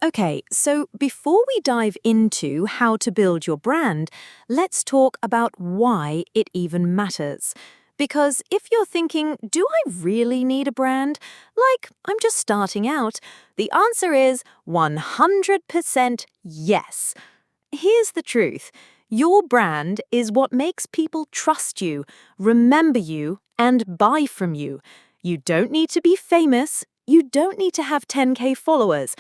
Okay, so before we dive into how to build your brand, let's talk about why it even matters. Because if you're thinking, do I really need a brand? Like, I'm just starting out, the answer is 100% yes. Here's the truth. Your brand is what makes people trust you, remember you, and buy from you. You don't need to be famous. You don't need to have 10K followers.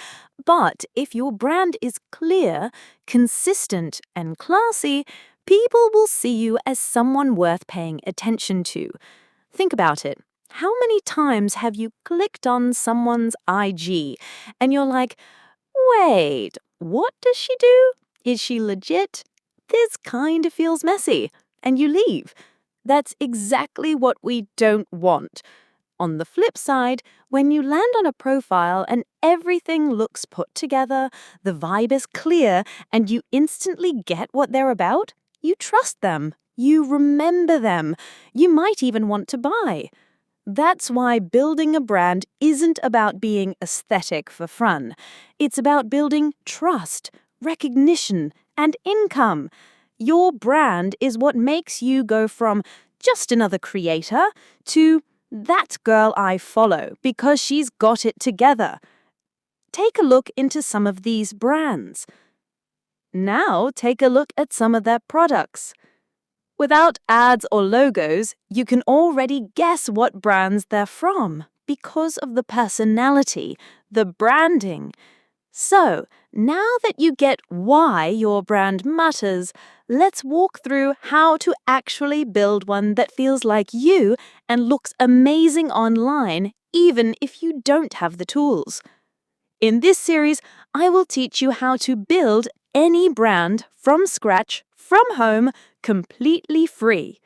But if your brand is clear, consistent, and classy, people will see you as someone worth paying attention to. Think about it. How many times have you clicked on someone's IG and you're like, wait, what does she do? Is she legit? This kind of feels messy. And you leave. That's exactly what we don't want. On the flip side, when you land on a profile and everything looks put together, the vibe is clear, and you instantly get what they're about, you trust them. You remember them. You might even want to buy. That's why building a brand isn't about being aesthetic for fun. It's about building trust, recognition, and income. Your brand is what makes you go from just another creator to that girl I follow because she's got it together. Take a look into some of these brands. Now take a look at some of their products. Without ads or logos, you can already guess what brands they're from because of the personality, the branding. So, now that you get why your brand matters, let's walk through how to actually build one that feels like you and looks amazing online, even if you don't have the tools. In this series, I will teach you how to build any brand from scratch, from home, completely free.